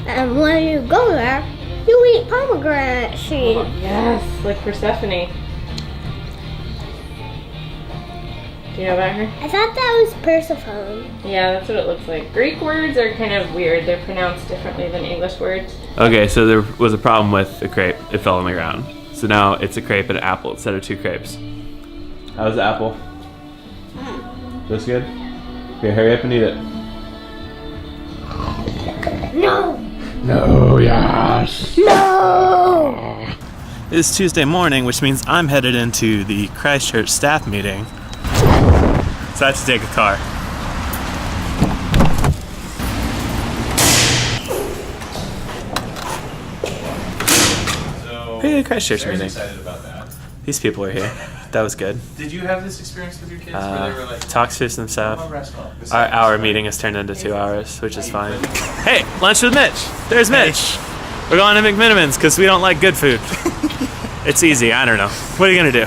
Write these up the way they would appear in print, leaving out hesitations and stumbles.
And when you go there, you eat pomegranate seeds. Oh, yes, like Persephone. Do you know about her? I thought that was Persephone. Yeah, that's what it looks like. Greek words are kind of weird. They're pronounced differently than English words. Okay, so there was a problem with the crepe. It fell on the ground. So now it's a crepe and an apple instead of two crepes. How's the apple? Looks good? Okay, hurry up and eat it. No! No, yes! No! It's Tuesday morning, which means I'm headed into the Christchurch staff meeting. So I have to take a car. Pretty good Christchurch meeting. Excited about that. These people are here. That was good. Did you have this experience with your kids where they were like, Talks through some stuff. "Oh, restaurant. This Our is- hour meeting has turned into 2 hours, which is fine. Hey, lunch with Mitch. There's Mitch. We're going to McMinimans because we don't like good food. It's easy. I don't know. What are you gonna do?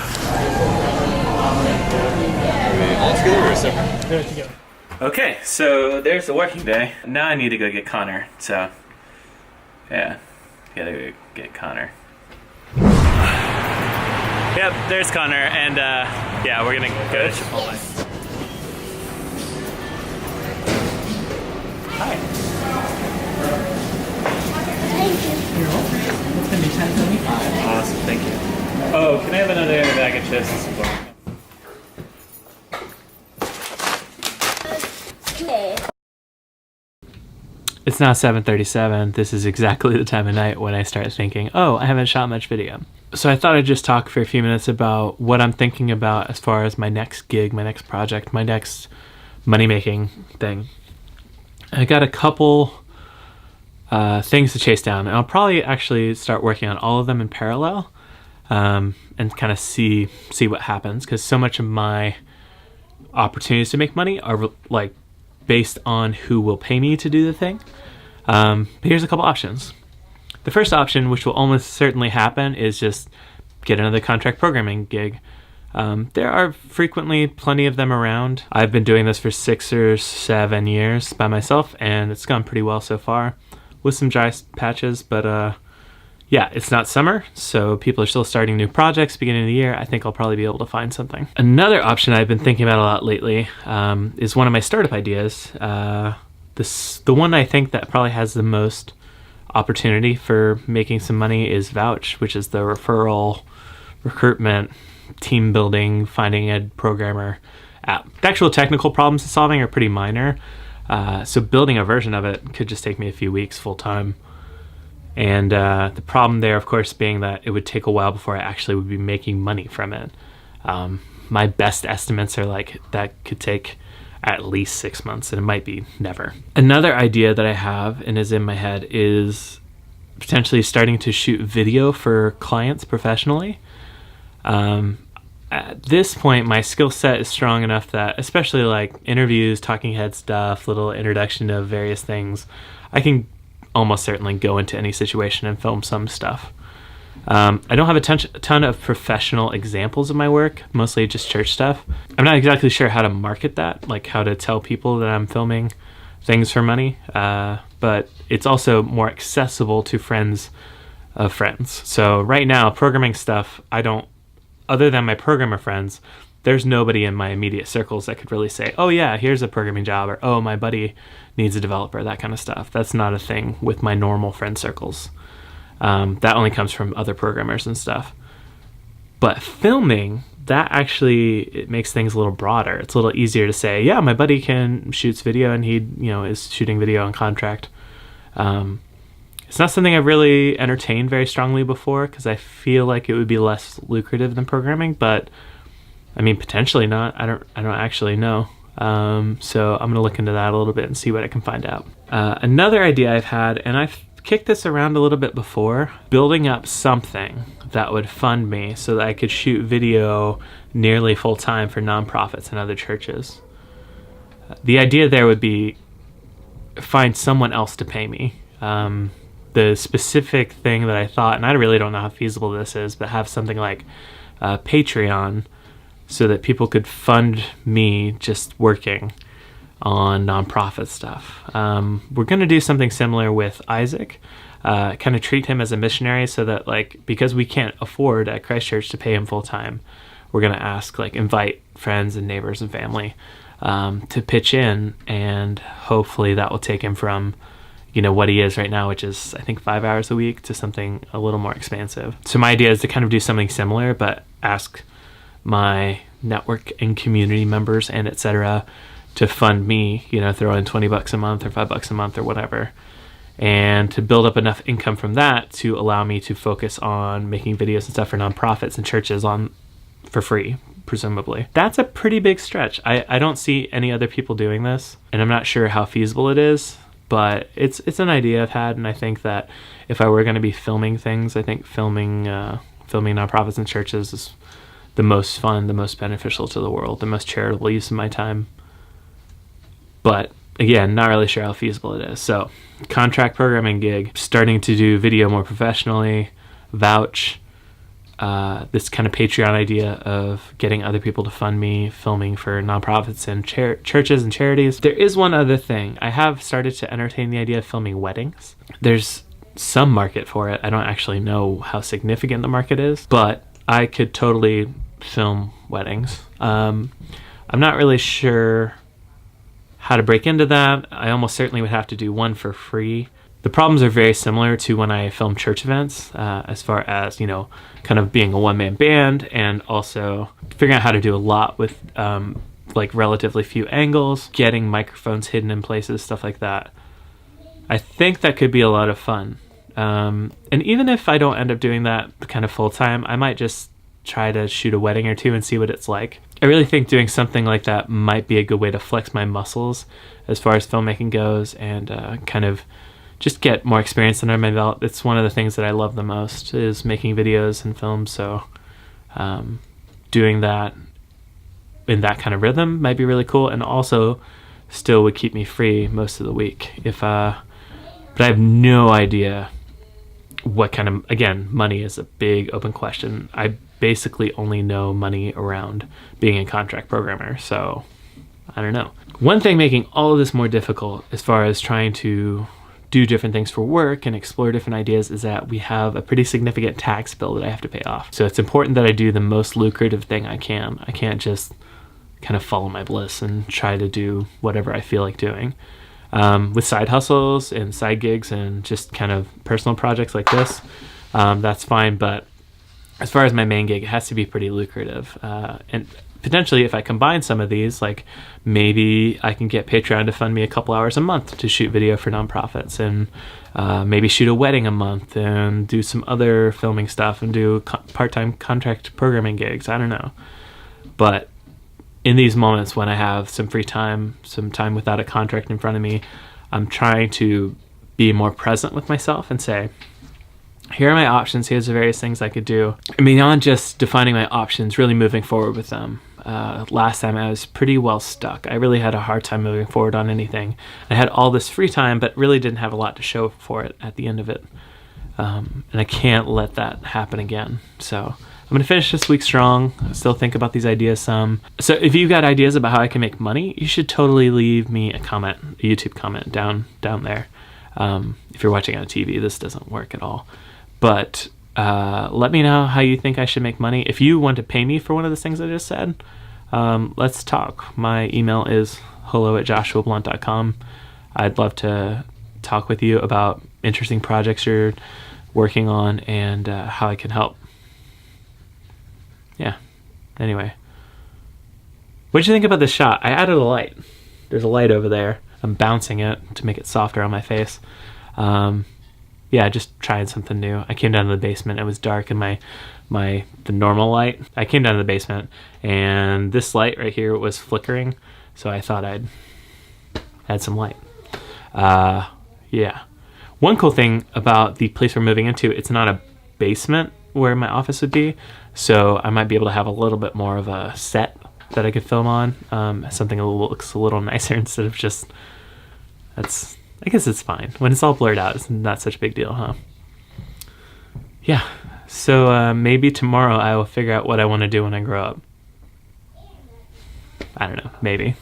all together or separate? Okay, so there's the working day. Now I need to go get Connor. So, yeah, gotta go get Connor. Yep, there's Connor, and yeah, we're gonna go to Chipotle. Hi. You're welcome. It's gonna be $10.75. Awesome, thank you. Oh, can I have another bag of chips and some pork? It's now 7:37. This is exactly the time of night when I start thinking, oh, I haven't shot much video. So I thought I'd just talk for a few minutes about what I'm thinking about as far as my next gig, my next project, my next money-making thing. I got a couple things to chase down, and I'll probably actually start working on all of them in parallel and kind of see what happens, because so much of my opportunities to make money are like based on who will pay me to do the thing. But here's a couple options. The first option, which will almost certainly happen, is just get another contract programming gig. There are frequently plenty of them around. I've been doing this for 6 or 7 years by myself, and it's gone pretty well so far, with some dry patches, but yeah, it's not summer, so people are still starting new projects beginning of the year. I think I'll probably be able to find something. Another option I've been thinking about a lot lately is one of my startup ideas. The one I think that probably has the most opportunity for making some money is Vouch, which is the referral, recruitment, team building, finding a programmer app. The actual technical problems it's solving are pretty minor, so building a version of it could just take me a few weeks full time. And the problem there, of course, being that it would take a while before I actually would be making money from it. My best estimates are like that could take at least 6 months, and it might be never. Another idea that I have and is in my head is potentially starting to shoot video for clients professionally. At this point, my skill set is strong enough that, especially like interviews, talking head stuff, little introduction of various things, I can almost certainly go into any situation and film some stuff. I don't have a ton of professional examples of my work, mostly just church stuff. I'm not exactly sure how to market that, like how to tell people that I'm filming things for money, but it's also more accessible to friends of friends. So right now, programming stuff, other than my programmer friends, there's nobody in my immediate circles that could really say, oh yeah, here's a programming job, or oh, my buddy needs a developer, that kind of stuff. That's not a thing with my normal friend circles. That only comes from other programmers and stuff. But filming, that actually, it makes things a little broader. It's a little easier to say, yeah, my buddy shoots video and he, is shooting video on contract. It's not something I've really entertained very strongly before, because I feel like it would be less lucrative than programming, but I mean, potentially not. I don't actually know. So I'm gonna look into that a little bit and see what I can find out. Another idea I've had, and I've kicked this around a little bit before, building up something that would fund me so that I could shoot video nearly full time for nonprofits and other churches. The idea there would be find someone else to pay me. The specific thing that I thought, and I really don't know how feasible this is, but have something like Patreon, so that people could fund me just working. on nonprofit stuff. We're going to do something similar with Isaac, kind of treat him as a missionary so that, like, because we can't afford at Christ Church to pay him full time, we're going to ask, like, invite friends and neighbors and family to pitch in, and hopefully that will take him from, you know, what he is right now, which is, I think, 5 hours a week, to something a little more expansive. So my idea is to kind of do something similar, but ask my network and community members and etc. to fund me, you know, throw in $20 a month or $5 a month or whatever, and to build up enough income from that to allow me to focus on making videos and stuff for nonprofits and churches for free, presumably. That's a pretty big stretch. I don't see any other people doing this, and I'm not sure how feasible it is, but it's an idea I've had, and I think that if I were going to be filming things, I think filming nonprofits and churches is the most fun, the most beneficial to the world, the most charitable use of my time. But again, not really sure how feasible it is. So, contract programming gig, starting to do video more professionally, Vouch, this kind of Patreon idea of getting other people to fund me filming for nonprofits and churches and charities. There is one other thing. I have started to entertain the idea of filming weddings. There's some market for it. I don't actually know how significant the market is, but I could totally film weddings. I'm not really sure how to break into that. I almost certainly would have to do one for free. The problems are very similar to when I film church events, as far as, you know, kind of being a one-man band and also figuring out how to do a lot with like relatively few angles, getting microphones hidden in places, stuff like that. I think that could be a lot of fun. And even if I don't end up doing that kind of full-time, I might just try to shoot a wedding or two and see what it's like. I really think doing something like that might be a good way to flex my muscles as far as filmmaking goes, and kind of just get more experience under my belt. It's one of the things that I love the most, is making videos and films. So doing that in that kind of rhythm might be really cool, and also still would keep me free most of the week. But I have no idea what kind of, again, money is a big open question. I basically only know money around being a contract programmer, so I don't know. One thing making all of this more difficult as far as trying to do different things for work and explore different ideas is that we have a pretty significant tax bill that I have to pay off. So it's important that I do the most lucrative thing I can. I can't just kind of follow my bliss and try to do whatever I feel like doing. With side hustles and side gigs and just kind of personal projects like this, that's fine, but as far as my main gig, it has to be pretty lucrative. And potentially, if I combine some of these, like maybe I can get Patreon to fund me a couple hours a month to shoot video for nonprofits, and maybe shoot a wedding a month and do some other filming stuff and do part-time contract programming gigs. I don't know. But in these moments when I have some free time, some time without a contract in front of me, I'm trying to be more present with myself and say, here are my options, here's the various things I could do. And beyond just defining my options, really moving forward with them. Last time I was pretty well stuck. I really had a hard time moving forward on anything. I had all this free time, but really didn't have a lot to show for it at the end of it. And I can't let that happen again. So I'm going to finish this week strong. I still think about these ideas some. So if you've got ideas about how I can make money, you should totally leave me a comment, a YouTube comment down there. If you're watching on TV, this doesn't work at all. But let me know how you think I should make money. If you want to pay me for one of the things I just said, let's talk. My email is hello@joshuablunt.com. I'd love to talk with you about interesting projects you're working on and how I can help. Yeah. Anyway. What'd you think about this shot? I added a light. There's a light over there. I'm bouncing it to make it softer on my face. Yeah, just trying something new. I came down to the basement. It was dark in the normal light. I came down to the basement and this light right here was flickering, so I thought I'd add some light. Yeah. One cool thing about the place we're moving into, it's not a basement where my office would be, so I might be able to have a little bit more of a set that I could film on. Something that looks a little nicer instead of just, I guess it's fine. When it's all blurred out, it's not such a big deal, huh? Yeah. So maybe tomorrow I will figure out what I want to do when I grow up. I don't know. Maybe.